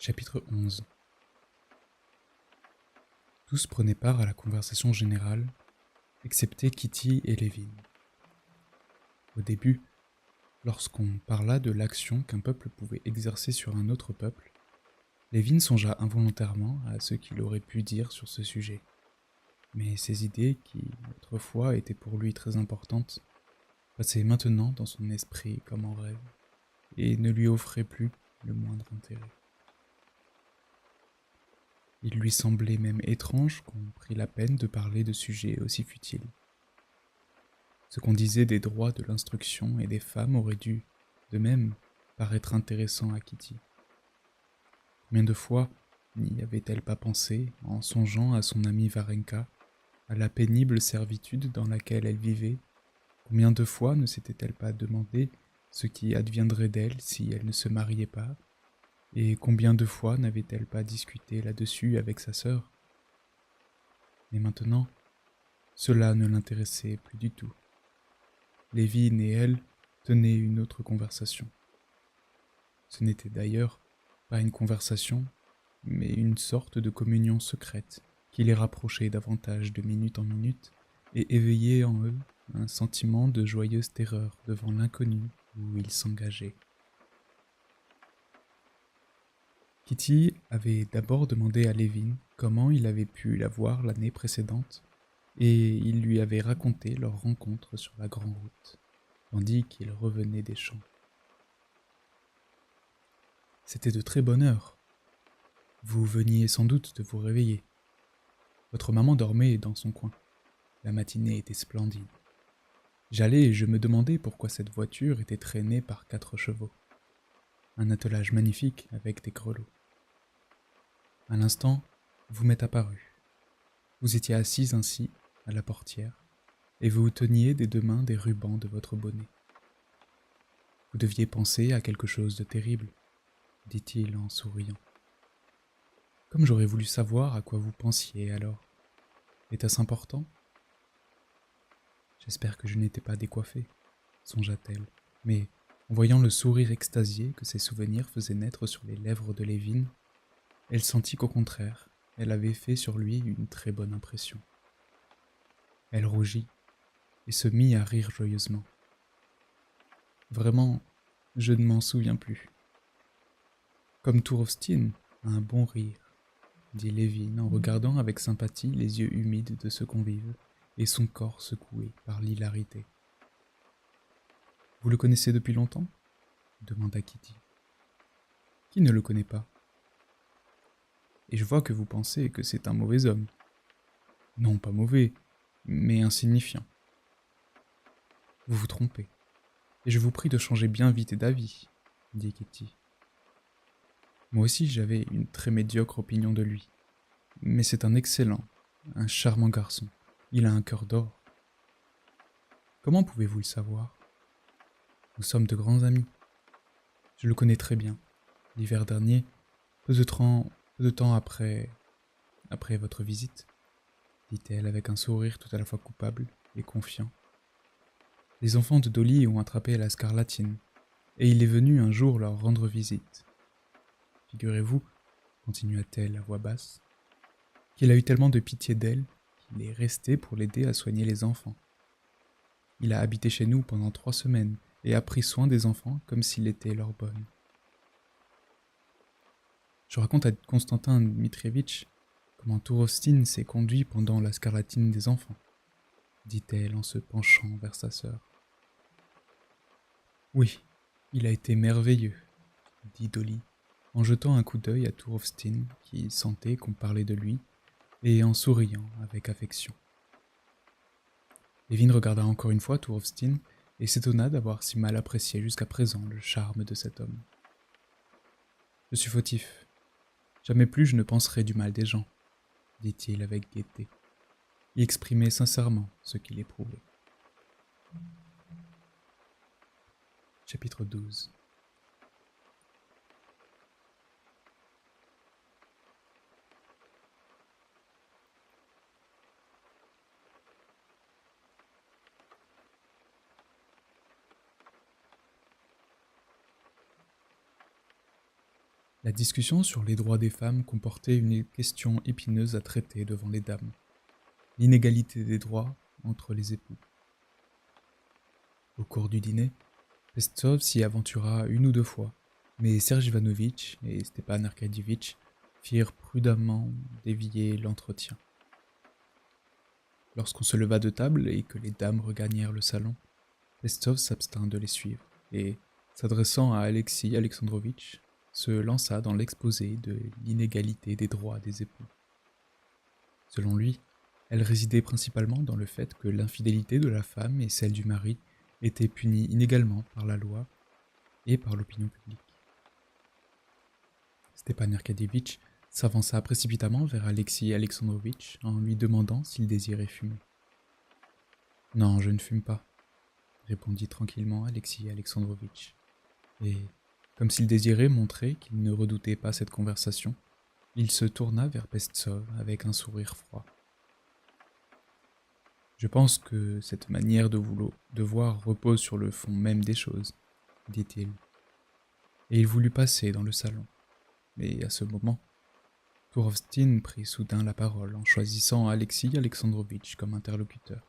Chapitre 11. Tous prenaient part à la conversation générale, excepté Kitty et Levin. Au début, lorsqu'on parla de l'action qu'un peuple pouvait exercer sur un autre peuple, Levin songea involontairement à ce qu'il aurait pu dire sur ce sujet. Mais ces idées, qui autrefois étaient pour lui très importantes, passaient maintenant dans son esprit comme en rêve, et ne lui offraient plus le moindre intérêt. Il lui semblait même étrange qu'on prît la peine de parler de sujets aussi futiles. Ce qu'on disait des droits de l'instruction et des femmes aurait dû, de même, paraître intéressant à Kitty. Combien de fois n'y avait-elle pas pensé, en songeant à son amie Varenka, à la pénible servitude dans laquelle elle vivait? Combien de fois ne s'était-elle pas demandé ce qui adviendrait d'elle si elle ne se mariait pas? Et combien de fois n'avait-elle pas discuté là-dessus avec sa sœur? Mais maintenant, cela ne l'intéressait plus du tout. Levin et elle tenaient une autre conversation. Ce n'était d'ailleurs pas une conversation, mais une sorte de communion secrète qui les rapprochait davantage de minute en minute et éveillait en eux un sentiment de joyeuse terreur devant l'inconnu où ils s'engageaient. Kitty avait d'abord demandé à Levin comment il avait pu la voir l'année précédente, et il lui avait raconté leur rencontre sur la grande route, tandis qu'il revenait des champs. C'était de très bonne heure. Vous veniez sans doute de vous réveiller. Votre maman dormait dans son coin. La matinée était splendide. J'allais et je me demandais pourquoi cette voiture était traînée par 4 chevaux. Un attelage magnifique avec des grelots. À l'instant, vous m'êtes apparu. Vous étiez assise ainsi, à la portière, et vous teniez des deux mains des rubans de votre bonnet. Vous deviez penser à quelque chose de terrible, dit-il en souriant. Comme j'aurais voulu savoir à quoi vous pensiez alors. Était-ce important? J'espère que je n'étais pas décoiffée, songea-t-elle, mais en voyant le sourire extasié que ses souvenirs faisaient naître sur les lèvres de Levin, elle sentit qu'au contraire, elle avait fait sur lui une très bonne impression. Elle rougit et se mit à rire joyeusement. Vraiment, je ne m'en souviens plus. Comme Tourovstine a un bon rire, dit Levin en regardant avec sympathie les yeux humides de ce convive et son corps secoué par l'hilarité. Vous le connaissez depuis longtemps? Demanda Kitty. Qui ne le connaît pas? Et je vois que vous pensez que c'est un mauvais homme. Non, pas mauvais, mais insignifiant. Vous vous trompez. Et je vous prie de changer bien vite d'avis, dit Kitty. Moi aussi j'avais une très médiocre opinion de lui. Mais c'est un excellent, un charmant garçon. Il a un cœur d'or. Comment pouvez-vous le savoir? Nous sommes de grands amis. Je le connais très bien. L'hiver dernier, peu de temps après votre visite, dit-elle avec un sourire tout à la fois coupable et confiant. Les enfants de Dolly ont attrapé la scarlatine, et il est venu un jour leur rendre visite. Figurez-vous, continua-t-elle à voix basse, qu'il a eu tellement de pitié d'elle qu'il est resté pour l'aider à soigner les enfants. Il a habité chez nous pendant 3 semaines et a pris soin des enfants comme s'il était leur bonne. Je raconte à Constantin Dmitrievitch comment Tourovstine s'est conduit pendant la scarlatine des enfants, dit-elle en se penchant vers sa sœur. Oui, il a été merveilleux, dit Dolly, en jetant un coup d'œil à Tourovstine qui sentait qu'on parlait de lui et en souriant avec affection. Levin regarda encore une fois Tourovstine et s'étonna d'avoir si mal apprécié jusqu'à présent le charme de cet homme. Je suis fautif. Jamais plus je ne penserai du mal des gens, dit-il avec gaieté. Il exprimait sincèrement ce qu'il éprouvait. Chapitre 12. La discussion sur les droits des femmes comportait une question épineuse à traiter devant les dames. L'inégalité des droits entre les époux. Au cours du dîner, Pestsov s'y aventura une ou deux fois, mais Serge Ivanovitch et Stepan Arkadyevitch firent prudemment dévier l'entretien. Lorsqu'on se leva de table et que les dames regagnèrent le salon, Pestsov s'abstint de les suivre et, s'adressant à Alexis Alexandrovitch, se lança dans l'exposé de l'inégalité des droits des époux. Selon lui, elle résidait principalement dans le fait que l'infidélité de la femme et celle du mari étaient punies inégalement par la loi et par l'opinion publique. Stepan Arkadyevitch s'avança précipitamment vers Alexis Alexandrovitch en lui demandant s'il désirait fumer. « Non, je ne fume pas », répondit tranquillement Alexis Alexandrovitch. Et, comme s'il désirait montrer qu'il ne redoutait pas cette conversation, il se tourna vers Pestsov avec un sourire froid. « Je pense que cette manière de voir repose sur le fond même des choses, » dit-il. Et il voulut passer dans le salon. Mais à ce moment, Tourovtine prit soudain la parole en choisissant Alexis Alexandrovitch comme interlocuteur.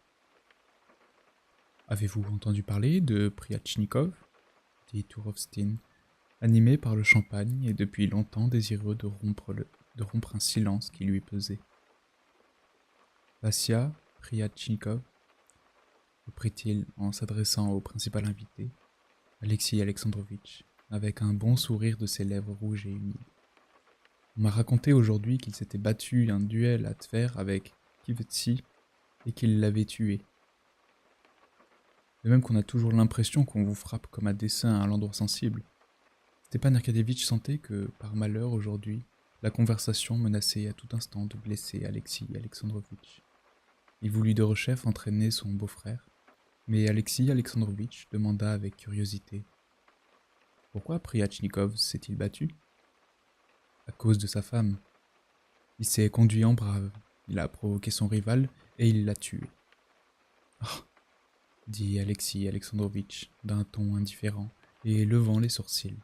« Avez-vous entendu parler de Priatchnikov » dit Tourovtine, animé par le champagne et depuis longtemps désireux de rompre un silence qui lui pesait. « Vassia Priatchnikov » reprit-il en s'adressant au principal invité, Alexis Alexandrovitch, avec un bon sourire de ses lèvres rouges et humides. On m'a raconté aujourd'hui qu'il s'était battu un duel à Tver avec Kivetsy et qu'il l'avait tué. De même qu'on a toujours l'impression qu'on vous frappe comme à dessein à l'endroit sensible. Stepan Arkadyevitch sentait que, par malheur aujourd'hui, la conversation menaçait à tout instant de blesser Alexis Alexandrovitch. Il voulut de rechef entraîner son beau-frère, mais Alexis Alexandrovitch demanda avec curiosité « Pourquoi Priatchnikov s'est-il battu ?»« À cause de sa femme. Il s'est conduit en brave, il a provoqué son rival et il l'a tué. » « Oh !» dit Alexis Alexandrovitch d'un ton indifférent et levant les sourcils.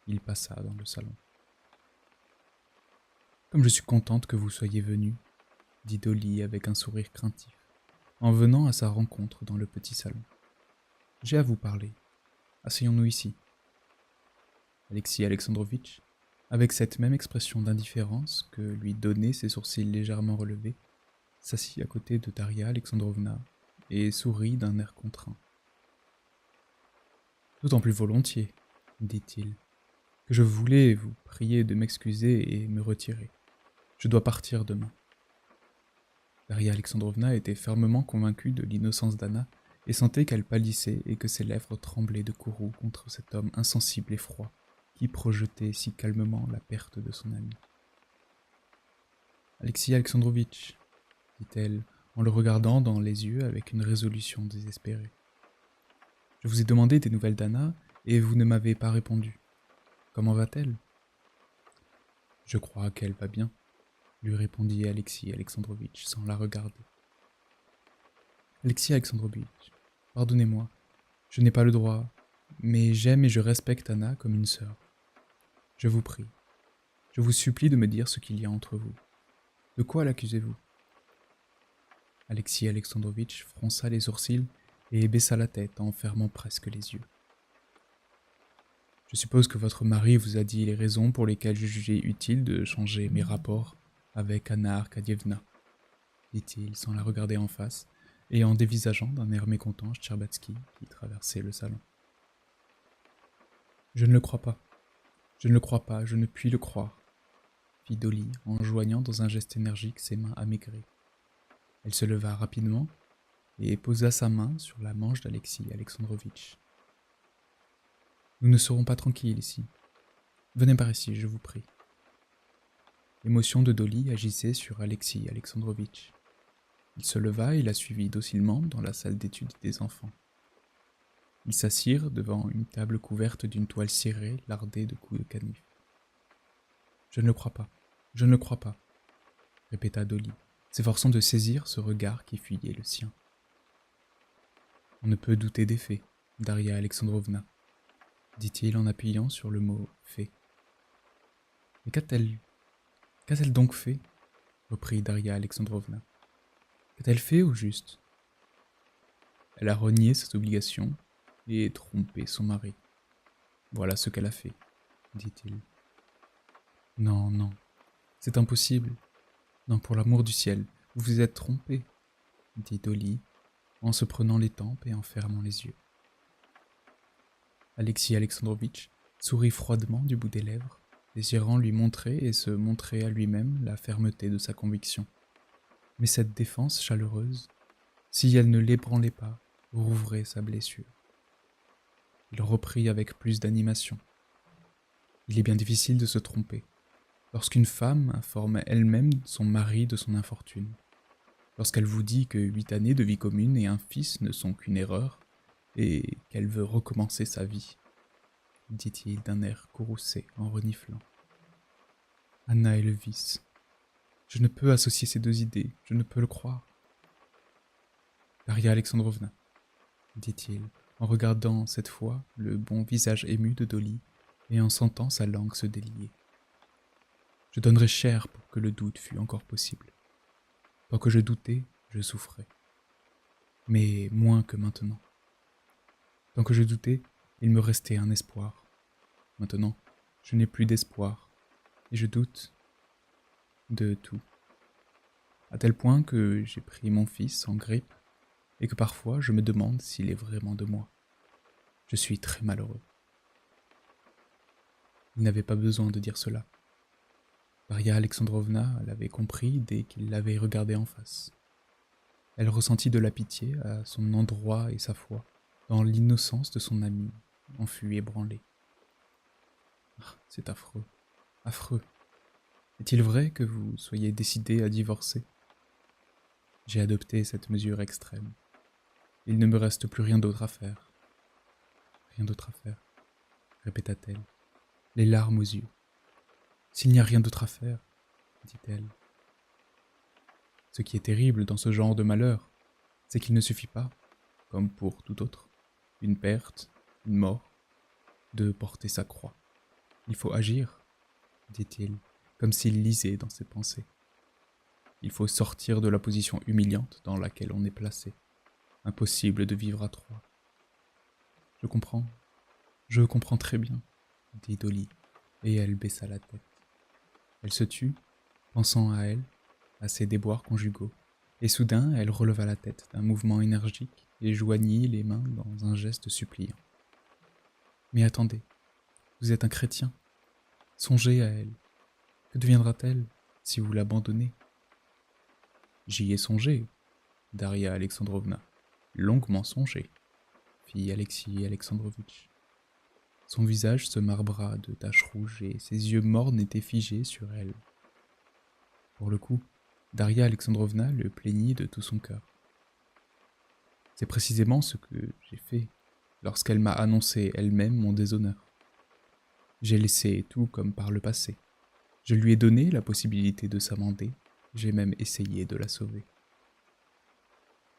Il passa dans le salon. « Comme je suis contente que vous soyez venu, » dit Dolly avec un sourire craintif, en venant à sa rencontre dans le petit salon. « J'ai à vous parler. Asseyons-nous ici. » Alexis Alexandrovitch, avec cette même expression d'indifférence que lui donnaient ses sourcils légèrement relevés, s'assit à côté de Daria Alexandrovna et sourit d'un air contraint. « D'autant plus volontiers, » dit-il, « que je voulais vous prier de m'excuser et me retirer. Je dois partir demain. » Daria Alexandrovna était fermement convaincue de l'innocence d'Anna et sentait qu'elle pâlissait et que ses lèvres tremblaient de courroux contre cet homme insensible et froid qui projetait si calmement la perte de son ami. « Alexis Alexandrovitch, » dit-elle, en le regardant dans les yeux avec une résolution désespérée. « Je vous ai demandé des nouvelles d'Anna et vous ne m'avez pas répondu. Comment va-t-elle ?»« Je crois qu'elle va bien, » lui répondit Alexis Alexandrovitch sans la regarder. « Alexis Alexandrovitch, pardonnez-moi, je n'ai pas le droit, mais j'aime et je respecte Anna comme une sœur. Je vous prie, je vous supplie de me dire ce qu'il y a entre vous. De quoi l'accusez-vous » Alexis Alexandrovitch fronça les sourcils et baissa la tête en fermant presque les yeux. « Je suppose que votre mari vous a dit les raisons pour lesquelles je jugeais utile de changer mes rapports avec Anna Arkadyevna, » dit-il sans la regarder en face et en dévisageant d'un air mécontent Chtcherbatsky qui traversait le salon. « Je ne le crois pas. Je ne le crois pas, je ne puis le croire, » fit Dolly en joignant dans un geste énergique ses mains amaigries. Elle se leva rapidement et posa sa main sur la manche d'Alexis Alexandrovitch. « Nous ne serons pas tranquilles ici. Venez par ici, je vous prie. » L'émotion de Dolly agissait sur Alexis Alexandrovitch. Il se leva et la suivit docilement dans la salle d'études des enfants. Ils s'assirent devant une table couverte d'une toile cirée lardée de coups de canif. « Je ne le crois pas, je ne le crois pas, » répéta Dolly, s'efforçant de saisir ce regard qui fuyait le sien. « On ne peut douter des faits, Daria Alexandrovna, » dit-il en appuyant sur le mot « fait ». Mais qu'a-t-elle donc fait? Reprit Daria Alexandrovna. Qu'a-t-elle fait au juste? Elle a renié ses obligations et trompé son mari. Voilà ce qu'elle a fait, dit-il. Non, non, c'est impossible. Non, pour l'amour du ciel, vous vous êtes trompé, dit Dolly, en se prenant les tempes et en fermant les yeux. Alexis Alexandrovitch sourit froidement du bout des lèvres, désirant lui montrer et se montrer à lui-même la fermeté de sa conviction. Mais cette défense chaleureuse, si elle ne l'ébranlait pas, rouvrait sa blessure. Il reprit avec plus d'animation. Il est bien difficile de se tromper. Lorsqu'une femme informe elle-même son mari de son infortune, lorsqu'elle vous dit que 8 années de vie commune et un fils ne sont qu'une erreur, et qu'elle veut recommencer sa vie, dit-il d'un air courroucé en reniflant. Anna est le vice. Je ne peux associer ces deux idées, je ne peux le croire. Daria Alexandrovna, dit-il, en regardant cette fois le bon visage ému de Dolly et en sentant sa langue se délier. Je donnerais cher pour que le doute fût encore possible. Tant que je doutais, je souffrais. Mais moins que maintenant. Tant que je doutais, il me restait un espoir. Maintenant, je n'ai plus d'espoir, et je doute de tout. À tel point que j'ai pris mon fils en grippe, et que parfois je me demande s'il est vraiment de moi. Je suis très malheureux. Il n'avait pas besoin de dire cela. Daria Alexandrovna l'avait compris dès qu'il l'avait regardé en face. Elle ressentit de la pitié à son endroit et sa foi, dans l'innocence de son ami, en fut ébranlée. Ah, c'est affreux, affreux. Est-il vrai que vous soyez décidé à divorcer? J'ai adopté cette mesure extrême. Il ne me reste plus rien d'autre à faire. Rien d'autre à faire, répéta-t-elle, les larmes aux yeux. S'il n'y a rien d'autre à faire, dit-elle. Ce qui est terrible dans ce genre de malheur, c'est qu'il ne suffit pas, comme pour tout autre, une perte, une mort, de porter sa croix. Il faut agir, dit-il, comme s'il lisait dans ses pensées. Il faut sortir de la position humiliante dans laquelle on est placé. Impossible de vivre à trois. Je comprends très bien, dit Dolly, et elle baissa la tête. Elle se tut, pensant à elle, à ses déboires conjugaux, et soudain elle releva la tête d'un mouvement énergique et joignit les mains dans un geste suppliant. Mais attendez, vous êtes un chrétien. Songez à elle. Que deviendra-t-elle si vous l'abandonnez? J'y ai songé, Daria Alexandrovna. Longuement songé, fit Alexis Alexandrovitch. Son visage se marbra de taches rouges et ses yeux mornes étaient figés sur elle. Pour le coup, Daria Alexandrovna le plaignit de tout son cœur. C'est précisément ce que j'ai fait lorsqu'elle m'a annoncé elle-même mon déshonneur. J'ai laissé tout comme par le passé. Je lui ai donné la possibilité de s'amender, j'ai même essayé de la sauver.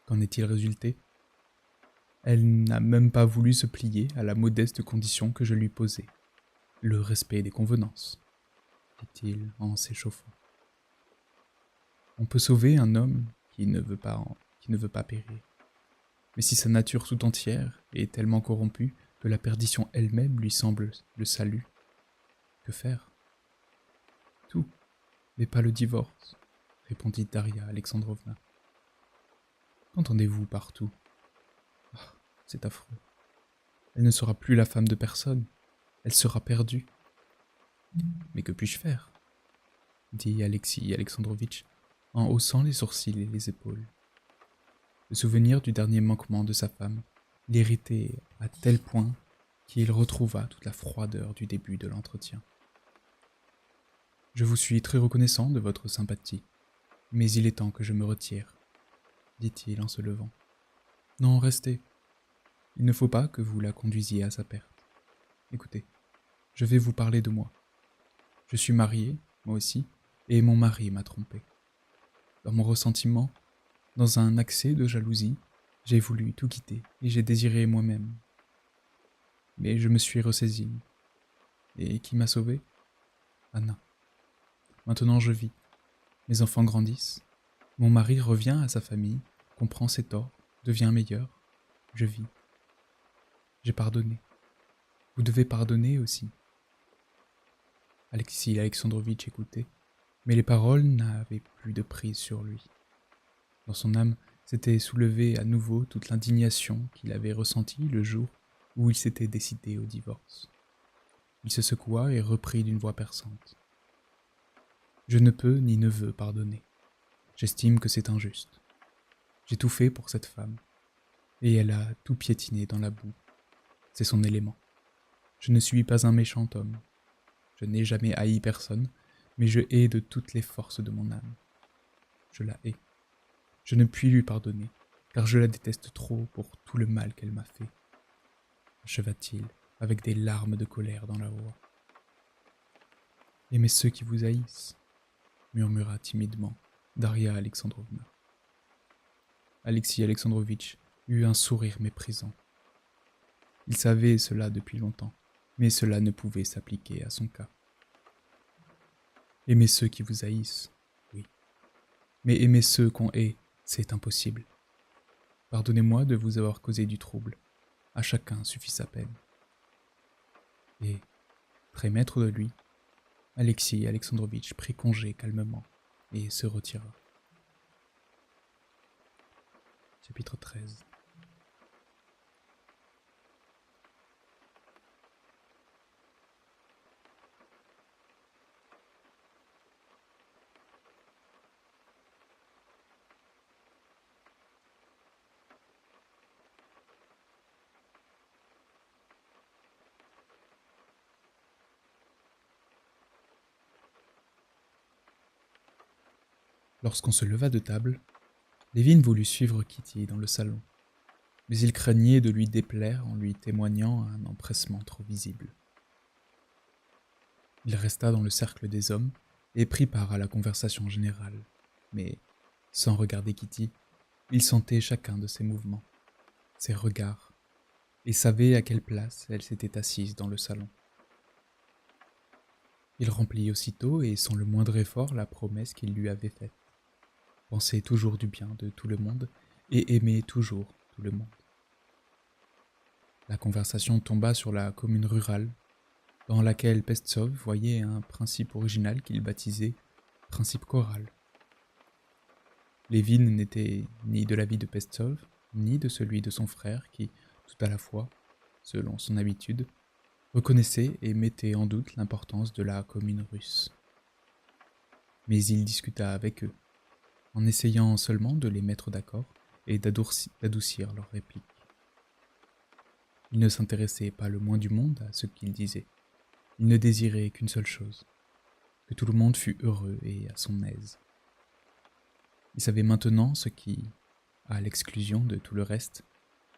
Qu'en est-il résulté? Elle n'a même pas voulu se plier à la modeste condition que je lui posais. Le respect des convenances, dit-il en s'échauffant. On peut sauver un homme qui ne veut pas périr. Mais si sa nature tout entière est tellement corrompue que la perdition elle-même lui semble le salut, que faire? Tout, mais pas le divorce, répondit Daria Alexandrovna. Qu'entendez-vous par tout? Ah, c'est affreux. Elle ne sera plus la femme de personne. Elle sera perdue. Mais que puis-je faire? Dit Alexis Alexandrovitch en haussant les sourcils et les épaules. Le souvenir du dernier manquement de sa femme l'irritait à tel point qu'il retrouva toute la froideur du début de l'entretien. Je vous suis très reconnaissant de votre sympathie, mais il est temps que je me retire, dit-il en se levant. Non, restez. Il ne faut pas que vous la conduisiez à sa perte. Écoutez, je vais vous parler de moi. Je suis marié, moi aussi, et mon mari m'a trompé. Dans mon ressentiment, dans un accès de jalousie, j'ai voulu tout quitter et j'ai désiré moi-même. Mais je me suis ressaisi. Et qui m'a sauvé? Anna. Maintenant je vis. Mes enfants grandissent. Mon mari revient à sa famille, comprend ses torts, devient meilleur. Je vis. J'ai pardonné. Vous devez pardonner aussi. Alexis Alexandrovitch écoutait, mais les paroles n'avaient plus de prise sur lui. Dans son âme s'était soulevée à nouveau toute l'indignation qu'il avait ressentie le jour où il s'était décidé au divorce. Il se secoua et reprit d'une voix perçante. Je ne peux ni ne veux pardonner. J'estime que c'est injuste. J'ai tout fait pour cette femme, et elle a tout piétiné dans la boue. C'est son élément. Je ne suis pas un méchant homme. Je n'ai jamais haï personne, mais je hais de toutes les forces de mon âme. Je la hais. Je ne puis lui pardonner, car je la déteste trop pour tout le mal qu'elle m'a fait, acheva-t-il avec des larmes de colère dans la voix. Aimez ceux qui vous haïssent, murmura timidement Daria Alexandrovna. Alexis Alexandrovitch eut un sourire méprisant. Il savait cela depuis longtemps, mais cela ne pouvait s'appliquer à son cas. Aimez ceux qui vous haïssent, oui. Mais aimer ceux qu'on hait, c'est impossible. Pardonnez-moi de vous avoir causé du trouble. À chacun suffit sa peine. Et, très maître de lui, Alexis Alexandrovitch prit congé calmement et se retira. Chapitre 13. Lorsqu'on se leva de table, Lévin voulut suivre Kitty dans le salon, mais il craignait de lui déplaire en lui témoignant un empressement trop visible. Il resta dans le cercle des hommes et prit part à la conversation générale, mais, sans regarder Kitty, il sentait chacun de ses mouvements, ses regards, et savait à quelle place elle s'était assise dans le salon. Il remplit aussitôt et sans le moindre effort la promesse qu'il lui avait faite. Penser toujours du bien de tout le monde et aimer toujours tout le monde. La conversation tomba sur la commune rurale, dans laquelle Pestsov voyait un principe original qu'il baptisait « principe choral ». Lévin n'était ni de l'avis de Pestsov, ni de celui de son frère qui, tout à la fois, selon son habitude, reconnaissait et mettait en doute l'importance de la commune russe. Mais il discuta avec eux, en essayant seulement de les mettre d'accord et d'adoucir leurs répliques. Il ne s'intéressait pas le moins du monde à ce qu'ils disaient. Il ne désirait qu'une seule chose, que tout le monde fût heureux et à son aise. Il savait maintenant ce qui, à l'exclusion de tout le reste,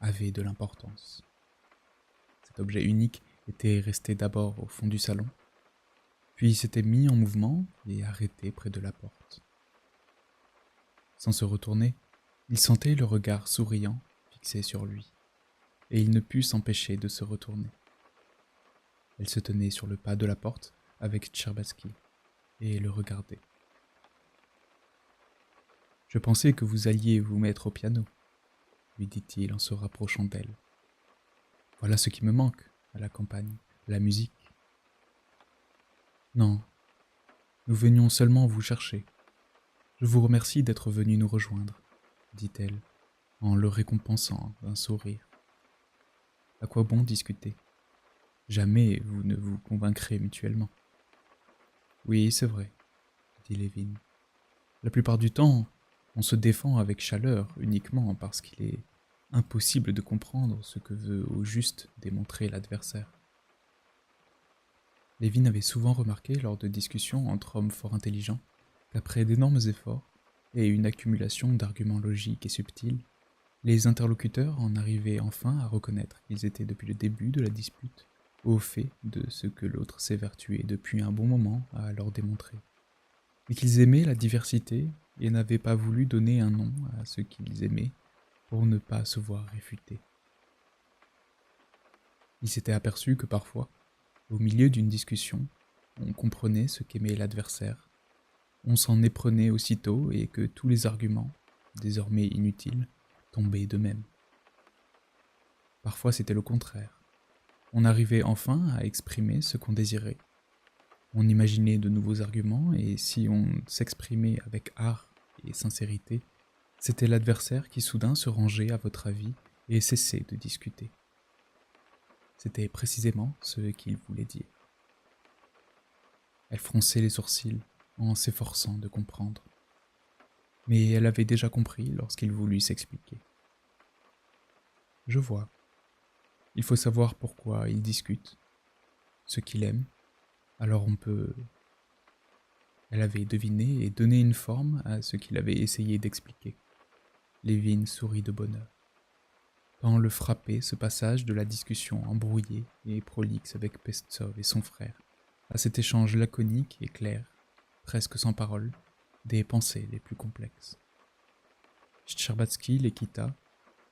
avait de l'importance. Cet objet unique était resté d'abord au fond du salon, puis s'était mis en mouvement et arrêté près de la porte. Sans se retourner, il sentait le regard souriant fixé sur lui, et il ne put s'empêcher de se retourner. Elle se tenait sur le pas de la porte avec Tcherbatsky, et le regardait. « Je pensais que vous alliez vous mettre au piano, » lui dit-il en se rapprochant d'elle. « Voilà ce qui me manque à la campagne, la musique. »« Non, nous venions seulement vous chercher. Je vous remercie d'être venu nous rejoindre, » dit-elle, en le récompensant d'un sourire. « À quoi bon discuter ? Jamais vous ne vous convaincrez mutuellement. »« Oui, c'est vrai, » dit Lévin. « La plupart du temps, on se défend avec chaleur uniquement parce qu'il est impossible de comprendre ce que veut au juste démontrer l'adversaire. » Lévin avait souvent remarqué lors de discussions entre hommes fort intelligents qu'après d'énormes efforts et une accumulation d'arguments logiques et subtils, les interlocuteurs en arrivaient enfin à reconnaître qu'ils étaient depuis le début de la dispute au fait de ce que l'autre s'évertuait depuis un bon moment à leur démontrer, et qu'ils aimaient la diversité et n'avaient pas voulu donner un nom à ce qu'ils aimaient pour ne pas se voir réfutés. Ils s'étaient aperçus que parfois, au milieu d'une discussion, on comprenait ce qu'aimait l'adversaire, on s'en éprenait aussitôt et que tous les arguments, désormais inutiles, tombaient d'eux-mêmes. Parfois c'était le contraire. On arrivait enfin à exprimer ce qu'on désirait. On imaginait de nouveaux arguments et si on s'exprimait avec art et sincérité, c'était l'adversaire qui soudain se rangeait à votre avis et cessait de discuter. C'était précisément ce qu'il voulait dire. Elle fronçait les sourcils en s'efforçant de comprendre. Mais elle avait déjà compris lorsqu'il voulut s'expliquer. Je vois. Il faut savoir pourquoi il discute, ce qu'il aime, alors on peut... Elle avait deviné et donné une forme à ce qu'il avait essayé d'expliquer. Lévin sourit de bonheur. Tant le frappait ce passage de la discussion embrouillée et prolixe avec Pestsov et son frère, à cet échange laconique et clair, presque sans parole, des pensées les plus complexes. Schtcherbatsky les quitta,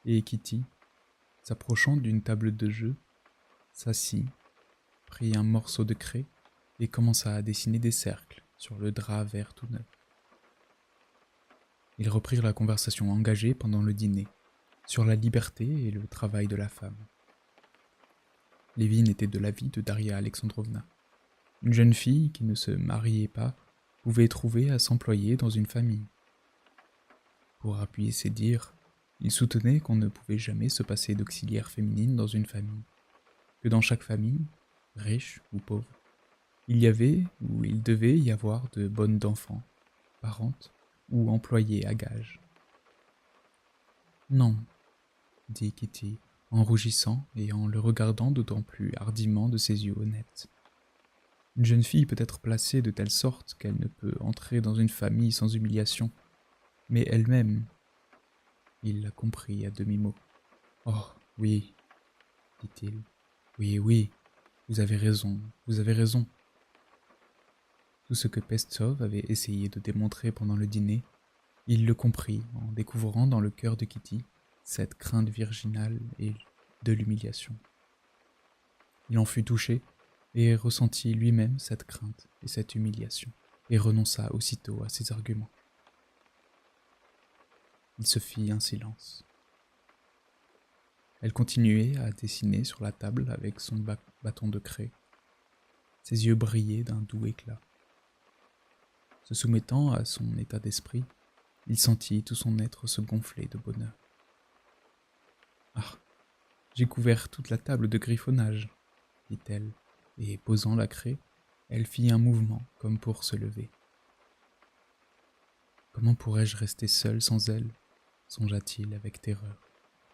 et Kitty, s'approchant d'une table de jeu, s'assit, prit un morceau de craie et commença à dessiner des cercles sur le drap vert tout neuf. Ils reprirent la conversation engagée pendant le dîner, sur la liberté et le travail de la femme. Lévin était de l'avis de Daria Alexandrovna. Une jeune fille qui ne se mariait pas pouvait trouver à s'employer dans une famille. Pour appuyer ses dires, il soutenait qu'on ne pouvait jamais se passer d'auxiliaire féminine dans une famille, que dans chaque famille, riche ou pauvre, il y avait ou il devait y avoir de bonnes d'enfants, parentes ou employées à gages. Non, dit Kitty, en rougissant et en le regardant d'autant plus hardiment de ses yeux honnêtes. Une jeune fille peut être placée de telle sorte qu'elle ne peut entrer dans une famille sans humiliation, mais elle-même, il l'a compris à demi-mot. Oh, oui, dit-il, oui, vous avez raison, vous avez raison. Tout ce que Pestsov avait essayé de démontrer pendant le dîner, il le comprit en découvrant dans le cœur de Kitty cette crainte virginale et de l'humiliation. Il en fut touché et ressentit lui-même cette crainte et cette humiliation, et renonça aussitôt à ses arguments. Il se fit un silence. Elle continuait à dessiner sur la table avec son bâton de craie. Ses yeux brillaient d'un doux éclat. Se soumettant à son état d'esprit, il sentit tout son être se gonfler de bonheur. « Ah, j'ai couvert toute la table de griffonnage, dit-elle, et posant la craie, elle fit un mouvement comme pour se lever. Comment pourrais-je rester seul sans elle, songea-t-il avec terreur,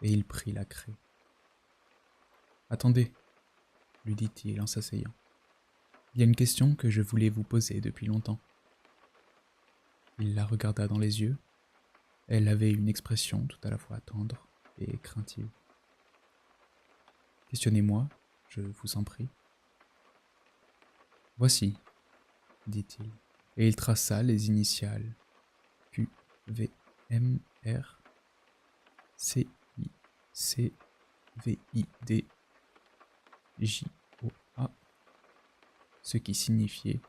et il prit la craie. Attendez, lui dit-il en s'asseyant. Il y a une question que je voulais vous poser depuis longtemps. Il la regarda dans les yeux. Elle avait une expression tout à la fois tendre et craintive. Questionnez-moi, je vous en prie. Voici, dit-il, et il traça les initiales Q, V, M, R, C, I, C, V, I, D, J, O, A, ce qui signifiait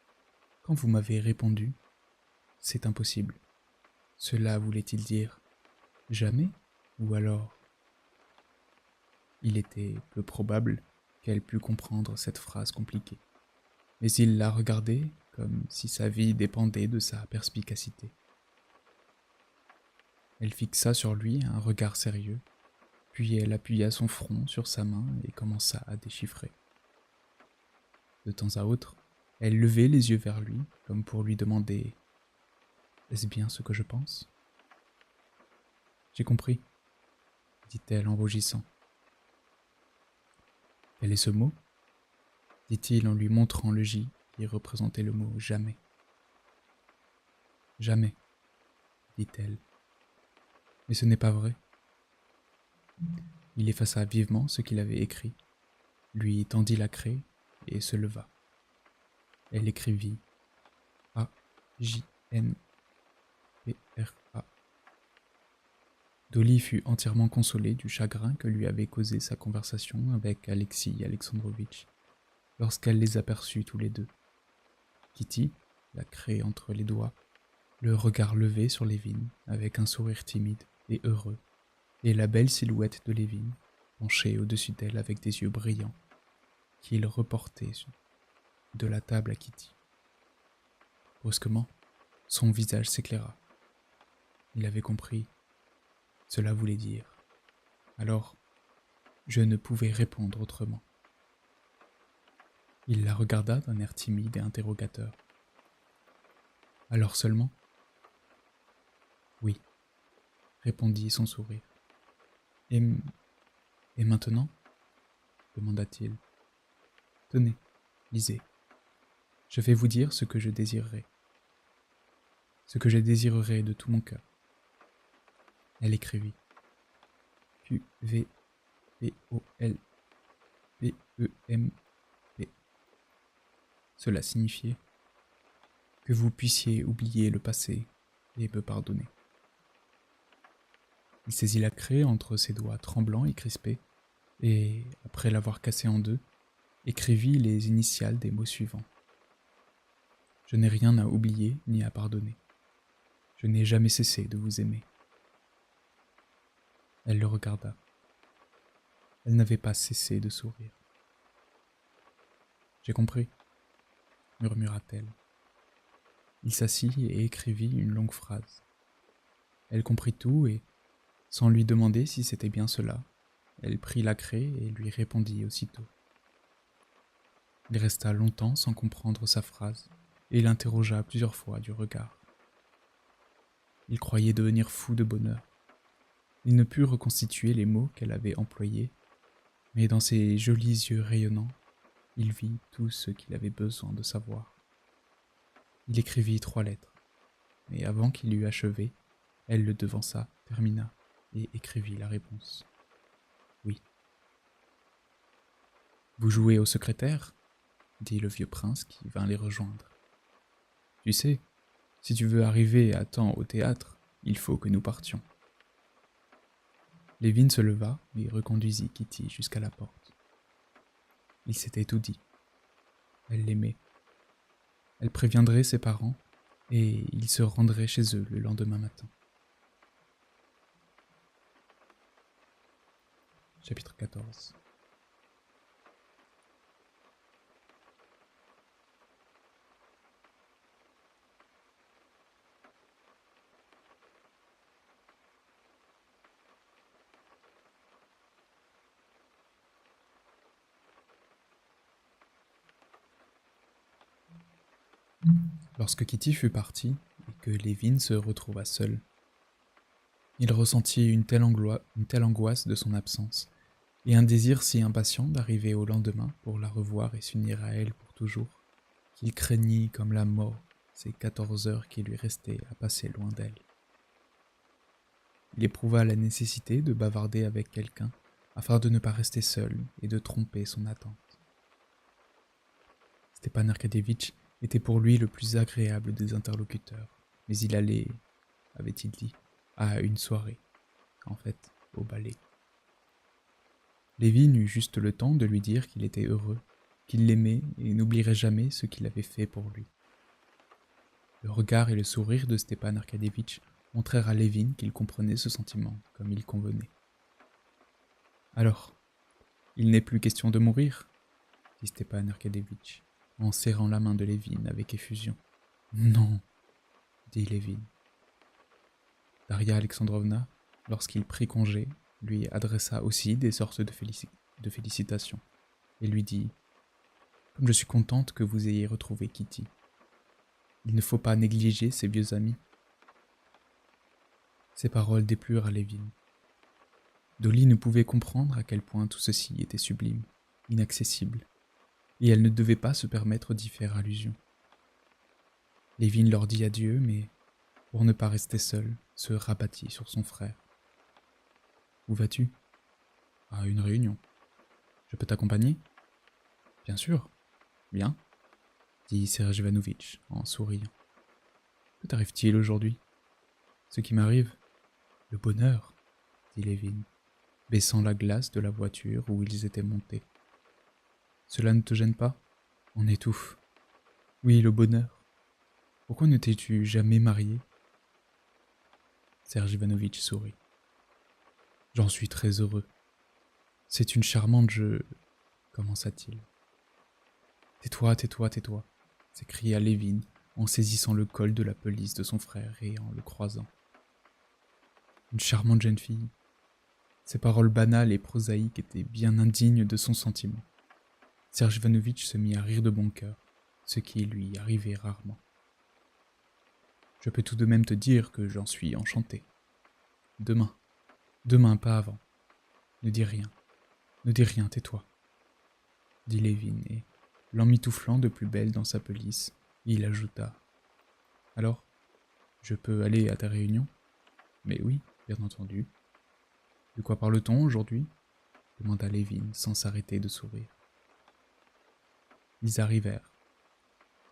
« Quand vous m'avez répondu, c'est impossible ». Cela voulait-il dire « jamais » ou alors ? Il était peu probable qu'elle pût comprendre cette phrase compliquée, mais il la regardait comme si sa vie dépendait de sa perspicacité. Elle fixa sur lui un regard sérieux, puis elle appuya son front sur sa main et commença à déchiffrer. De temps à autre, elle levait les yeux vers lui, comme pour lui demander « Est-ce bien ce que je pense ?» « J'ai compris, » dit-elle en rougissant. « Quel est ce mot ?» dit-il en lui montrant le J qui représentait le mot « jamais ». « Jamais, » dit-elle. « Mais ce n'est pas vrai. » Il effaça vivement ce qu'il avait écrit, lui tendit la craie et se leva. Elle écrivit A, J, N, P, R, A. Dolly fut entièrement consolée du chagrin que lui avait causé sa conversation avec Alexis Alexandrovitch, lorsqu'elle les aperçut tous les deux. Kitty, la craie entre les doigts, le regard levé sur Lévin avec un sourire timide et heureux, et la belle silhouette de Lévin, penchée au-dessus d'elle avec des yeux brillants, qu'il reportait de la table à Kitty. Brusquement, son visage s'éclaira. Il avait compris. Cela voulait dire. Alors, je ne pouvais répondre autrement. Il la regarda d'un air timide et interrogateur. Alors seulement ? Oui, répondit son sourire. Et maintenant ? Demanda-t-il. Tenez, lisez. Je vais vous dire ce que je désirerais. Ce que je désirerais de tout mon cœur. Elle écrivit. QVPOLPEMP. Cela signifiait que vous puissiez oublier le passé et me pardonner. Il saisit la craie entre ses doigts tremblants et crispés, et, après l'avoir cassée en deux, écrivit les initiales des mots suivants. Je n'ai rien à oublier ni à pardonner. Je n'ai jamais cessé de vous aimer. Elle le regarda. Elle n'avait pas cessé de sourire. J'ai compris, murmura-t-elle. Il s'assit et écrivit une longue phrase. Elle comprit tout et, sans lui demander si c'était bien cela, elle prit la craie et lui répondit aussitôt. Il resta longtemps sans comprendre sa phrase et l'interrogea plusieurs fois du regard. Il croyait devenir fou de bonheur. Il ne put reconstituer les mots qu'elle avait employés, mais dans ses jolis yeux rayonnants, il vit tout ce qu'il avait besoin de savoir. Il écrivit 3 lettres, mais avant qu'il eût achevé, elle le devança, termina et écrivit la réponse. Oui. Vous jouez au secrétaire ? Dit le vieux prince qui vint les rejoindre. Tu sais, si tu veux arriver à temps au théâtre, il faut que nous partions. Lévin se leva et reconduisit Kitty jusqu'à la porte. Il s'était tout dit. Elle l'aimait. Elle préviendrait ses parents et ils se rendraient chez eux le lendemain matin. Chapitre 14. Lorsque Kitty fut partie et que Lévin se retrouva seul, il ressentit une telle angoisse de son absence et un désir si impatient d'arriver au lendemain pour la revoir et s'unir à elle pour toujours, qu'il craignit comme la mort ces 14 heures qui lui restaient à passer loin d'elle. Il éprouva la nécessité de bavarder avec quelqu'un afin de ne pas rester seul et de tromper son attente. Stepan Arkadyevitch était pour lui le plus agréable des interlocuteurs, mais il allait, avait-il dit, à une soirée, en fait, au ballet. Lévin eut juste le temps de lui dire qu'il était heureux, qu'il l'aimait et n'oublierait jamais ce qu'il avait fait pour lui. Le regard et le sourire de Stepan Arkadyevitch montrèrent à Lévin qu'il comprenait ce sentiment comme il convenait. « Alors, il n'est plus question de mourir ?» dit Stepan Arkadyevitch, en serrant la main de Lévin avec effusion. « Non, » dit Lévin. Daria Alexandrovna, lorsqu'il prit congé, lui adressa aussi des sortes de félicitations, et lui dit « Comme je suis contente que vous ayez retrouvé Kitty. Il ne faut pas négliger ses vieux amis. » Ces paroles déplurent à Lévin. Dolly ne pouvait comprendre à quel point tout ceci était sublime, inaccessible, et elle ne devait pas se permettre d'y faire allusion. Lévin leur dit adieu, mais, pour ne pas rester seul, se rabattit sur son frère. « Où vas-tu ? » ?»« À une réunion. Je peux t'accompagner ? » ?»« Bien sûr. Bien, » dit Serge Ivanovitch en souriant. « Que t'arrive-t-il aujourd'hui ? » ?»« Ce qui m'arrive ? Le bonheur, » dit Lévin, baissant la glace de la voiture où ils étaient montés. « Cela ne te gêne pas ? On étouffe. » « Oui, le bonheur. Pourquoi ne t'es-tu jamais marié ?» Serge Ivanovitch sourit. « J'en suis très heureux. C'est une charmante commença-t-il. « Tais-toi, tais-toi, tais-toi » s'écria Lévin en saisissant le col de la pelisse de son frère et en le croisant. « Une charmante jeune fille. » Ces paroles banales et prosaïques étaient bien indignes de son sentiment. Serge Ivanovitch se mit à rire de bon cœur, ce qui lui arrivait rarement. « Je peux tout de même te dire que j'en suis enchanté. Demain, pas avant. Ne dis rien, tais-toi, » dit Lévin, et, l'emmitouflant de plus belle dans sa pelisse, il ajouta : « Alors, je peux aller à ta réunion ? » ?»« Mais oui, bien entendu. »« De quoi parle-t-on aujourd'hui ? » demanda Lévin sans s'arrêter de sourire. Ils arrivèrent.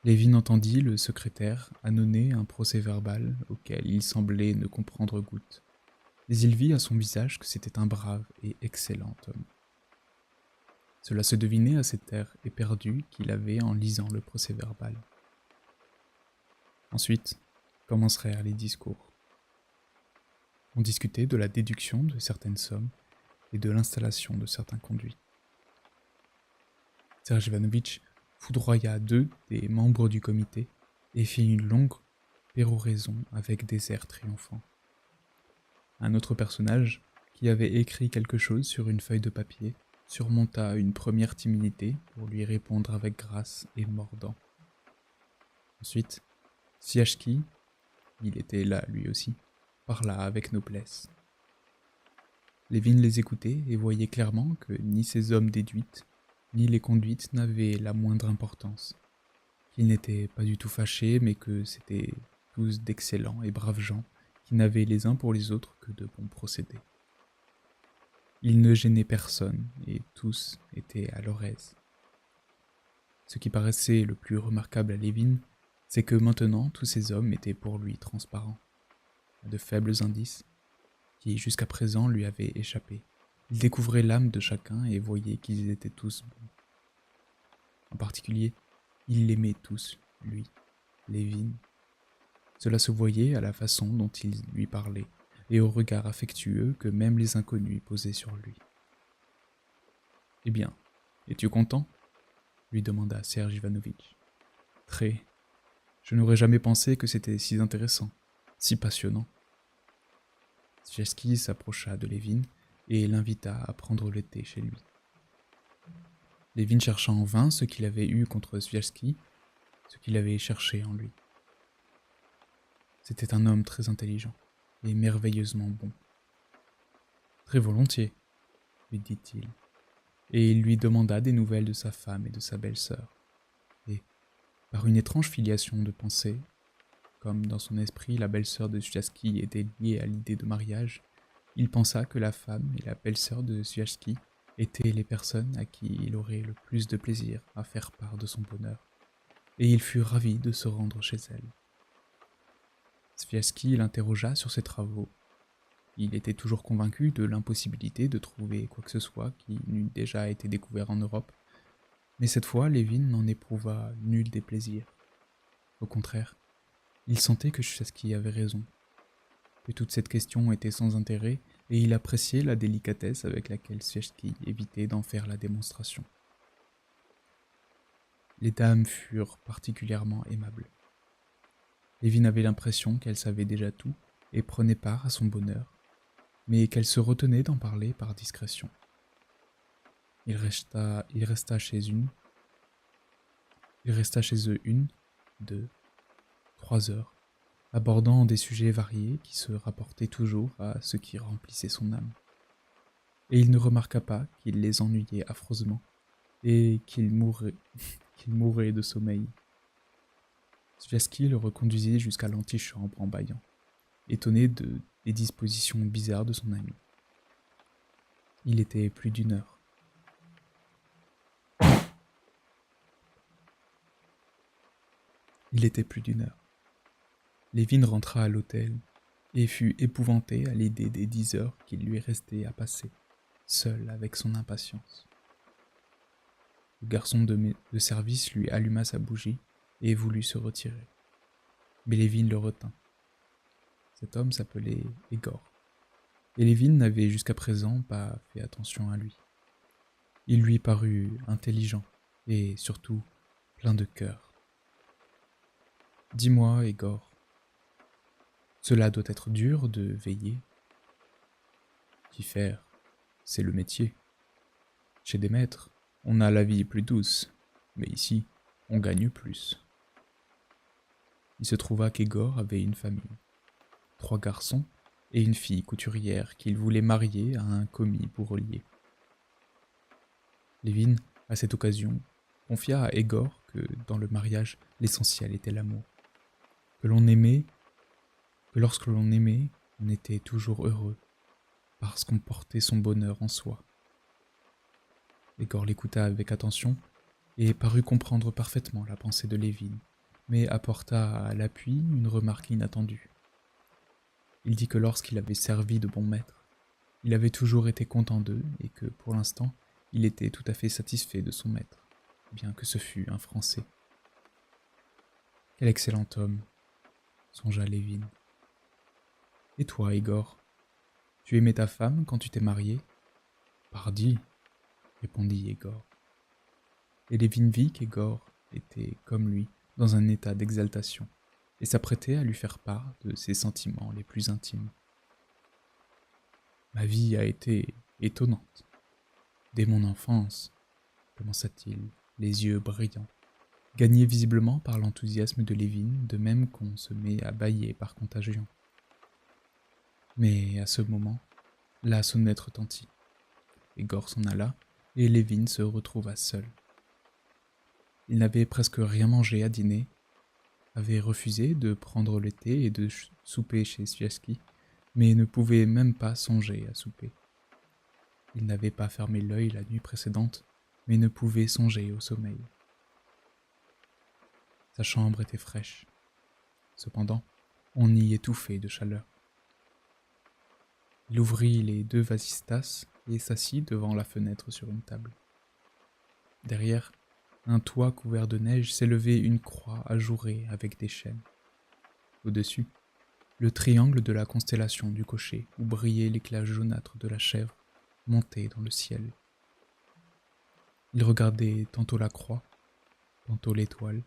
Lévin entendit le secrétaire ânonner un procès-verbal auquel il semblait ne comprendre goutte. Mais il vit à son visage que c'était un brave et excellent homme. Cela se devinait à cet air éperdu qu'il avait en lisant le procès-verbal. Ensuite commencèrent les discours. On discutait de la déduction de certaines sommes et de l'installation de certains conduits. Serge Ivanovitch foudroya 2 des membres du comité et fit une longue péroraison avec des airs triomphants. Un autre personnage, qui avait écrit quelque chose sur une feuille de papier, surmonta une première timidité pour lui répondre avec grâce et mordant. Ensuite, Sviajski, il était là lui aussi, parla avec noblesse. Lévin les écoutait et voyait clairement que ni ces hommes déduites, ni les conduites n'avaient la moindre importance, qu'ils n'étaient pas du tout fâchés, mais que c'étaient tous d'excellents et braves gens qui n'avaient les uns pour les autres que de bons procédés. Ils ne gênaient personne et tous étaient à leur aise. Ce qui paraissait le plus remarquable à Lévin, c'est que maintenant tous ces hommes étaient pour lui transparents, à de faibles indices, qui jusqu'à présent lui avaient échappé. Il découvrait l'âme de chacun et voyait qu'ils étaient tous bons. En particulier, il l'aimait tous, lui, Lévin. Cela se voyait à la façon dont il lui parlait et au regard affectueux que même les inconnus posaient sur lui. « Eh bien, es-tu content ?» lui demanda Serge Ivanovitch. « Très. Je n'aurais jamais pensé que c'était si intéressant, si passionnant. » Sviajski s'approcha de Lévin et l'invita à prendre le thé chez lui. Lévin chercha en vain ce qu'il avait eu contre Sviajski, ce qu'il avait cherché en lui. C'était un homme très intelligent et merveilleusement bon. « Très volontiers, » lui dit-il, et il lui demanda des nouvelles de sa femme et de sa belle-sœur. Et, par une étrange filiation de pensée, comme dans son esprit la belle-sœur de Sviajski était liée à l'idée de mariage, il pensa que la femme et la belle-sœur de Sviajski étaient les personnes à qui il aurait le plus de plaisir à faire part de son bonheur, et il fut ravi de se rendre chez elles. Sviajski l'interrogea sur ses travaux. Il était toujours convaincu de l'impossibilité de trouver quoi que ce soit qui n'eût déjà été découvert en Europe, mais cette fois Lévin n'en éprouva nul déplaisir. Au contraire, il sentait que Sviajski avait raison, que toute cette question était sans intérêt, et il appréciait la délicatesse avec laquelle Sviajski évitait d'en faire la démonstration. Les dames furent particulièrement aimables. Lévin avait l'impression qu'elles savaient déjà tout et prenaient part à son bonheur, mais qu'elles se retenaient d'en parler par discrétion. Il resta chez eux 1, 2, 3 heures, abordant des sujets variés qui se rapportaient toujours à ce qui remplissait son âme. Et il ne remarqua pas qu'il les ennuyait affreusement et qu'il mourait de sommeil. Sviajski le reconduisit jusqu'à l'antichambre en bâillant, étonné des dispositions bizarres de son ami. Il était plus d'une heure. Lévin rentra à l'hôtel et fut épouvanté à l'idée des 10 heures qu'il lui restait à passer, seul avec son impatience. Le garçon de service lui alluma sa bougie et voulut se retirer. Mais Lévin le retint. Cet homme s'appelait Igor. Et Lévin n'avait jusqu'à présent pas fait attention à lui. Il lui parut intelligent et surtout plein de cœur. « Dis-moi, Igor, cela doit être dur de veiller. Qu'y faire, c'est le métier. Chez des maîtres, on a la vie plus douce, mais ici, on gagne plus. » Il se trouva qu'Igor avait une famille, 3 garçons et une fille couturière qu'il voulait marier à un commis bourrelier. Lévin, à cette occasion, confia à Igor que dans le mariage, l'essentiel était l'amour. Que lorsque l'on aimait, on était toujours heureux, parce qu'on portait son bonheur en soi. Igor l'écouta avec attention et parut comprendre parfaitement la pensée de Lévin, mais apporta à l'appui une remarque inattendue. Il dit que lorsqu'il avait servi de bons maîtres, il avait toujours été content d'eux et que, pour l'instant, il était tout à fait satisfait de son maître, bien que ce fût un Français. Quel excellent homme, songea Lévin. Et toi, Igor, tu aimais ta femme quand tu t'es marié ? Pardi, répondit Igor. Et Lévin vit qu'Igor était, comme lui, dans un état d'exaltation, et s'apprêtait à lui faire part de ses sentiments les plus intimes. Ma vie a été étonnante. Dès mon enfance, commença-t-il, les yeux brillants, gagné visiblement par l'enthousiasme de Lévin, de même qu'on se met à bâiller par contagion. Mais à ce moment, la sonnette retentit. Igor s'en alla, et Lévin se retrouva seul. Il n'avait presque rien mangé à dîner, avait refusé de prendre le thé et de souper chez Sviazhsky, mais ne pouvait même pas songer à souper. Il n'avait pas fermé l'œil la nuit précédente, mais ne pouvait songer au sommeil. Sa chambre était fraîche. Cependant, on y étouffait de chaleur. Il ouvrit les 2 vasistas et s'assit devant la fenêtre sur une table. Derrière, un toit couvert de neige s'élevait une croix ajourée avec des chênes. Au-dessus, le triangle de la constellation du cocher où brillait l'éclat jaunâtre de la chèvre montait dans le ciel. Il regardait tantôt la croix, tantôt l'étoile,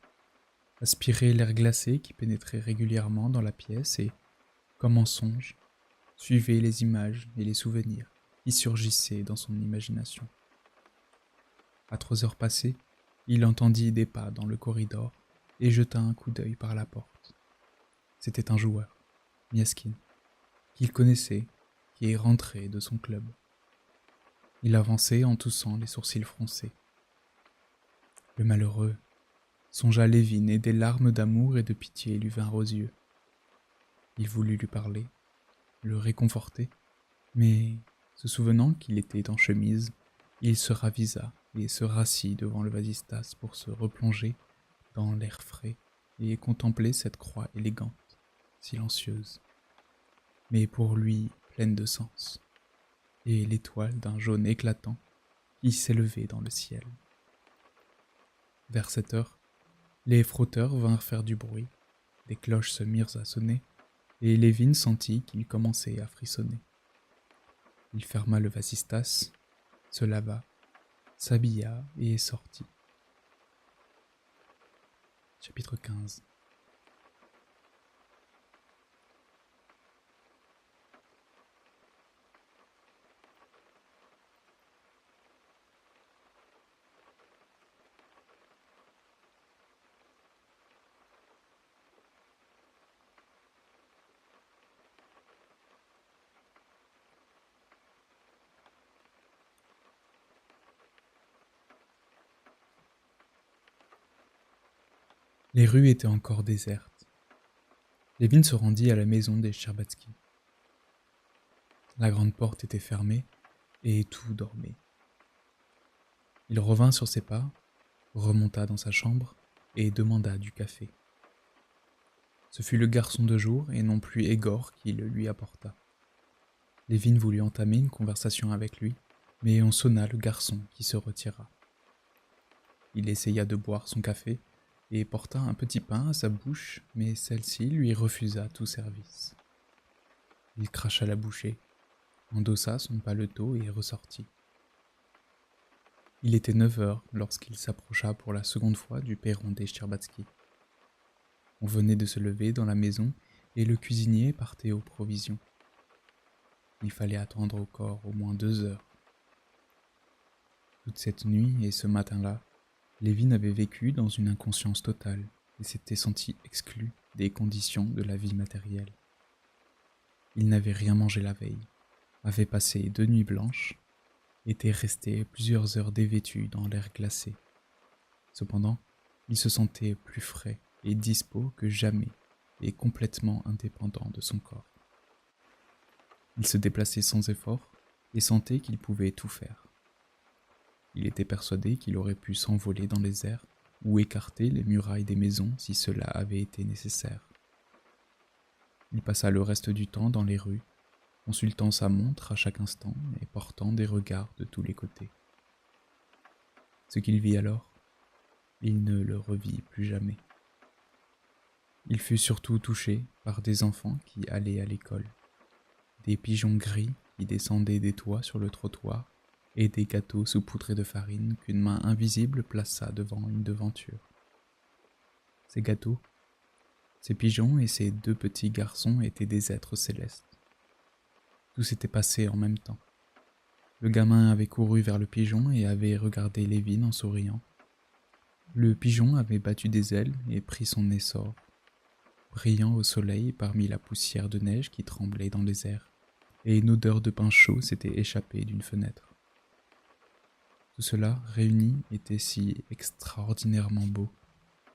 aspirait l'air glacé qui pénétrait régulièrement dans la pièce et, comme en songe, suivait les images et les souvenirs qui surgissaient dans son imagination. À 3 heures passées, il entendit des pas dans le corridor et jeta un coup d'œil par la porte. C'était un joueur, Miaskin, qu'il connaissait, qui est rentré de son club. Il avançait en toussant les sourcils froncés. Le malheureux, songea Lévin et des larmes d'amour et de pitié lui vinrent aux yeux. Il voulut lui parler, le réconforter, mais, se souvenant qu'il était en chemise, il se ravisa et se rassit devant le vasistas pour se replonger dans l'air frais et contempler cette croix élégante, silencieuse, mais pour lui pleine de sens, et l'étoile d'un jaune éclatant qui s'élevait dans le ciel. Vers 7 heures, les frotteurs vinrent faire du bruit, les cloches se mirent à sonner, et Lévin sentit qu'il commençait à frissonner. Il ferma le vasistas, se lava, s'habilla et sortit. Chapitre 15. Les rues étaient encore désertes. Lévin se rendit à la maison des Shtcherbatsky. La grande porte était fermée et tout dormait. Il revint sur ses pas, remonta dans sa chambre et demanda du café. Ce fut le garçon de jour et non plus Igor qui le lui apporta. Lévin voulut entamer une conversation avec lui, mais on sonna le garçon qui se retira. Il essaya de boire son café, et porta un petit pain à sa bouche, mais celle-ci lui refusa tout service. Il cracha la bouchée, endossa son paletot et ressortit. Il était 9 heures lorsqu'il s'approcha pour la seconde fois du perron des Scherbatsky. On venait de se lever dans la maison et le cuisinier partait aux provisions. Il fallait attendre encore au moins 2 heures. Toute cette nuit et ce matin-là, Lévin avait vécu dans une inconscience totale et s'était senti exclu des conditions de la vie matérielle. Il n'avait rien mangé la veille, avait passé 2 nuits blanches, était resté plusieurs heures dévêtu dans l'air glacé. Cependant, il se sentait plus frais et dispos que jamais et complètement indépendant de son corps. Il se déplaçait sans effort et sentait qu'il pouvait tout faire. Il était persuadé qu'il aurait pu s'envoler dans les airs ou écarter les murailles des maisons si cela avait été nécessaire. Il passa le reste du temps dans les rues, consultant sa montre à chaque instant et portant des regards de tous les côtés. Ce qu'il vit alors, il ne le revit plus jamais. Il fut surtout touché par des enfants qui allaient à l'école, des pigeons gris qui descendaient des toits sur le trottoir et des gâteaux saupoudrés de farine qu'une main invisible plaça devant une devanture. Ces gâteaux, ces pigeons et ces 2 petits garçons étaient des êtres célestes. Tout s'était passé en même temps. Le gamin avait couru vers le pigeon et avait regardé Lévin en souriant. Le pigeon avait battu des ailes et pris son essor, brillant au soleil parmi la poussière de neige qui tremblait dans les airs, et une odeur de pain chaud s'était échappée d'une fenêtre. Tout cela, réuni, était si extraordinairement beau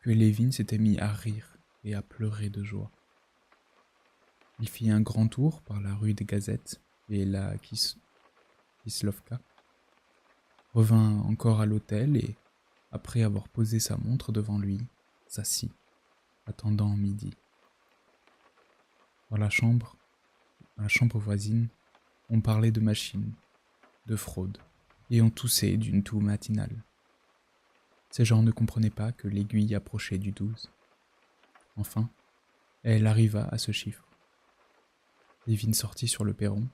que Lévin s'était mis à rire et à pleurer de joie. Il fit un grand tour par la rue des Gazettes et la Kislovka, revint encore à l'hôtel et, après avoir posé sa montre devant lui, s'assit, attendant midi. Dans la chambre voisine, on parlait de machines, de fraude, et on toussait d'une toux matinale. Ces gens ne comprenaient pas que l'aiguille approchait du 12. Enfin, elle arriva à ce chiffre. Lévin sortit sur le perron.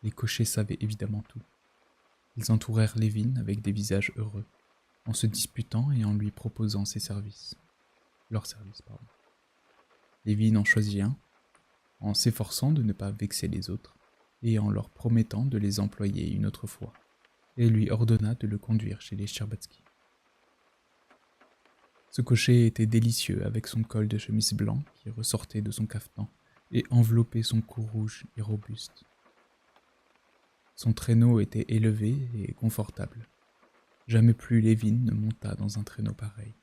Les cochers savaient évidemment tout. Ils entourèrent Lévin avec des visages heureux, en se disputant et en lui proposant leurs services. Lévin en choisit un, en s'efforçant de ne pas vexer les autres, et en leur promettant de les employer une autre fois, et lui ordonna de le conduire chez les Scherbatsky. Ce cocher était délicieux avec son col de chemise blanc qui ressortait de son cafetan et enveloppait son cou rouge et robuste. Son traîneau était élevé et confortable. Jamais plus Lévin ne monta dans un traîneau pareil.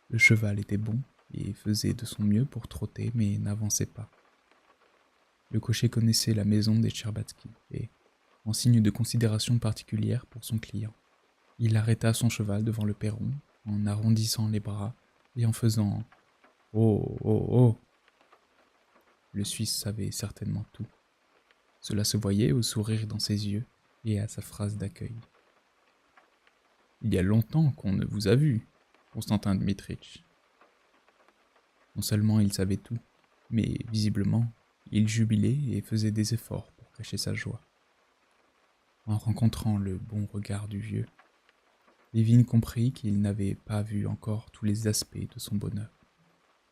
Le cheval était bon et faisait de son mieux pour trotter mais n'avançait pas. Le cocher connaissait la maison des Scherbatsky et, en signe de considération particulière pour son client, il arrêta son cheval devant le perron en arrondissant les bras et en faisant « Oh, oh, oh !» Le Suisse savait certainement tout. Cela se voyait au sourire dans ses yeux et à sa phrase d'accueil. « Il y a longtemps qu'on ne vous a vu, Constantin Dmitrich. » Non seulement il savait tout, mais visiblement, il jubilait et faisait des efforts pour cacher sa joie. En rencontrant le bon regard du vieux, Lévin comprit qu'il n'avait pas vu encore tous les aspects de son bonheur.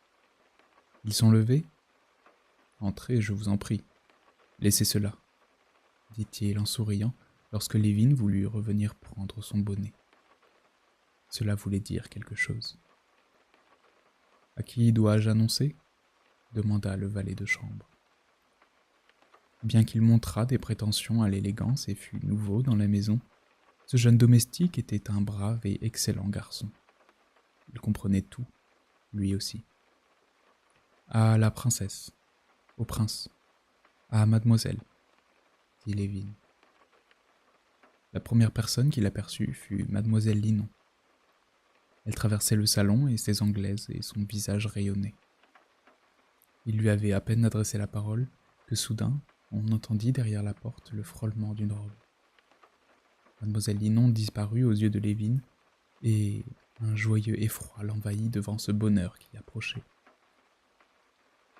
« Ils sont levés ? Entrez, je vous en prie. Laissez cela, dit-il en souriant lorsque Lévin voulut revenir prendre son bonnet. Cela voulait dire quelque chose. « À qui dois-je annoncer ? Demanda le valet de chambre. Bien qu'il montrât des prétentions à l'élégance et fût nouveau dans la maison, ce jeune domestique était un brave et excellent garçon. Il comprenait tout, lui aussi. À la princesse, au prince, à mademoiselle, dit Lévin. La première personne qu'il aperçut fut mademoiselle Linon. Elle traversait le salon et ses anglaises et son visage rayonnait. Il lui avait à peine adressé la parole que soudain on entendit derrière la porte le frôlement d'une robe. Mademoiselle Linon disparut aux yeux de Lévin et, Un joyeux effroi l'envahit devant ce bonheur qui approchait.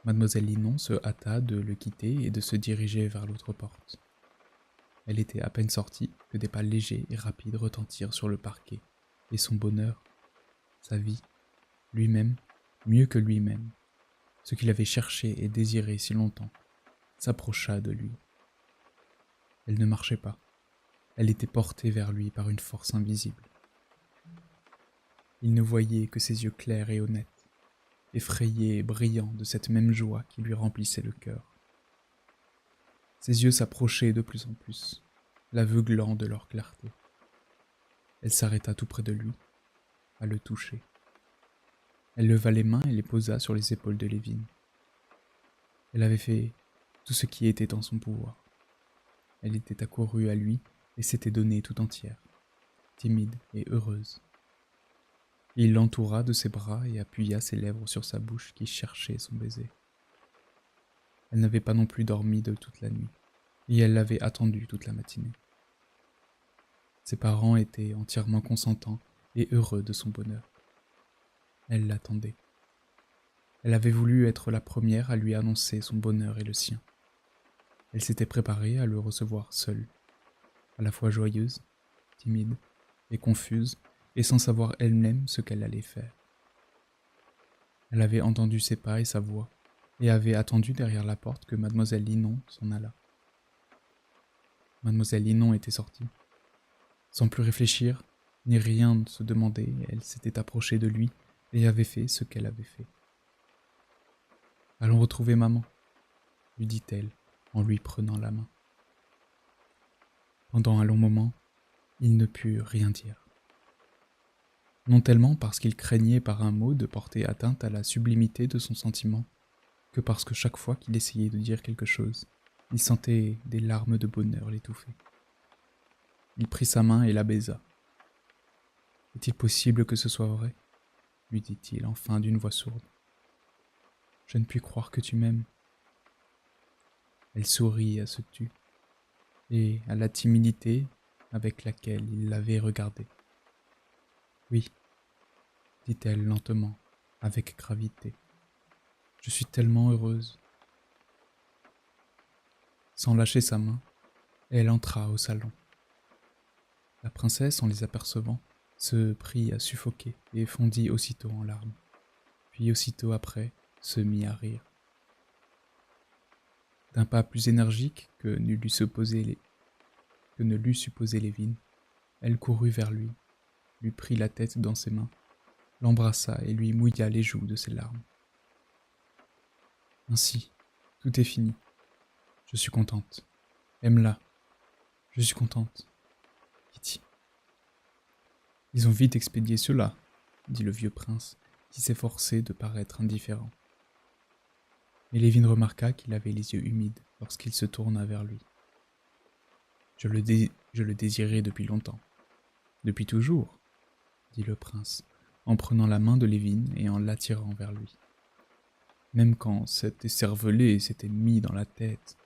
Mademoiselle Linon se hâta de le quitter et de se diriger vers l'autre porte. Elle était à peine sortie que des pas légers et rapides retentirent sur le parquet, et son bonheur, sa vie, lui-même, mieux que lui-même, ce qu'il avait cherché et désiré si longtemps, s'approcha de lui. Elle ne marchait pas, elle était portée vers lui par une force invisible. Il ne voyait que ses yeux clairs et honnêtes, effrayés et brillants de cette même joie qui lui remplissait le cœur. Ses yeux s'approchaient de plus en plus, l'aveuglant de leur clarté. Elle s'arrêta tout près de lui, à le toucher. Elle leva les mains et les posa sur les épaules de Lévin. Elle avait fait tout ce qui était en son pouvoir. Elle était accourue à lui et s'était donnée tout entière, timide et heureuse. Il l'entoura de ses bras et appuya ses lèvres sur sa bouche qui cherchait son baiser. Elle n'avait pas non plus dormi de toute la nuit, et elle l'avait attendu toute la matinée. Ses parents étaient entièrement consentants et heureux de son bonheur. Elle l'attendait. Elle avait voulu être la première à lui annoncer son bonheur et le sien. Elle s'était préparée à le recevoir seule, à la fois joyeuse, timide et confuse, et sans savoir elle-même ce qu'elle allait faire. Elle avait entendu ses pas et sa voix, et avait attendu derrière la porte que mademoiselle Linon s'en allât. Mademoiselle Linon était sortie. Sans plus réfléchir, ni rien se demander, elle s'était approchée de lui et avait fait ce qu'elle avait fait. « Allons retrouver maman », lui dit-elle en lui prenant la main. Pendant un long moment, il ne put rien dire. Non tellement parce qu'il craignait par un mot de porter atteinte à la sublimité de son sentiment, que parce que chaque fois qu'il essayait de dire quelque chose, il sentait des larmes de bonheur l'étouffer. Il prit sa main et la baisa. « Est-il possible que ce soit vrai ?» lui dit-il enfin d'une voix sourde. « Je ne puis croire que tu m'aimes. » Elle sourit à ce tu, et à la timidité avec laquelle il l'avait regardée. « Oui, » dit-elle lentement, avec gravité. « Je suis tellement heureuse. » Sans lâcher sa main, elle entra au salon. La princesse, en les apercevant, se prit à suffoquer et fondit aussitôt en larmes. Puis aussitôt après, se mit à rire. D'un pas plus énergique que ne l'eût supposé Lévin, elle courut vers lui prit la tête dans ses mains, l'embrassa et lui mouilla les joues de ses larmes. « Ainsi, tout est fini. Je suis contente. Aime-la. Je suis contente. Kitty. » « Ils ont vite expédié cela, » dit le vieux prince, qui s'efforçait de paraître indifférent. Mais Lévin remarqua qu'il avait les yeux humides lorsqu'il se tourna vers lui. « Je le désirais depuis longtemps. »« Depuis toujours, » dit le prince, en prenant la main de Lévin et en l'attirant vers lui. « Même quand cet écervelé s'était mis dans la tête. »«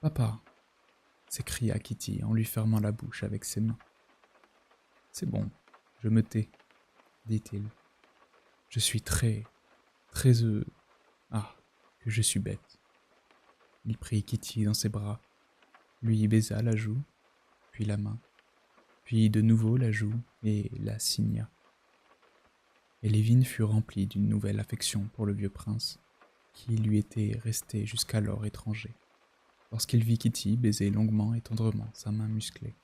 Papa !» s'écria Kitty en lui fermant la bouche avec ses mains. « C'est bon, je me tais, » dit-il. « Je suis très heureux. Ah, que je suis bête. » Il prit Kitty dans ses bras, lui baisa la joue, puis la main, puis de nouveau la joue et la signa. Et Lévin fut rempli d'une nouvelle affection pour le vieux prince, qui lui était resté jusqu'alors étranger, lorsqu'il vit Kitty baiser longuement et tendrement sa main musclée.